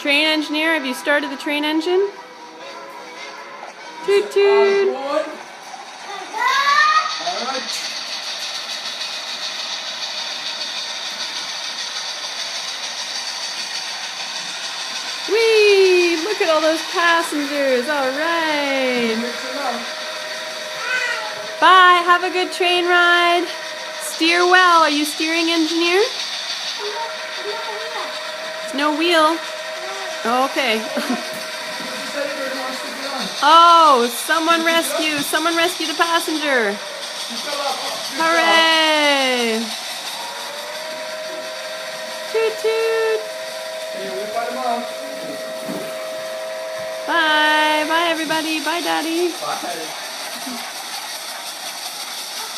Train engineer, have you started the train engine? Toot toot! Whee! Look at all those passengers. All right. Bye. Have a good train ride. Steer well. Are you steering engineer? There's no wheel. Okay. Oh, someone rescue the passenger. Hooray! Toot toot. Bye. Bye everybody. Bye Daddy. Bye.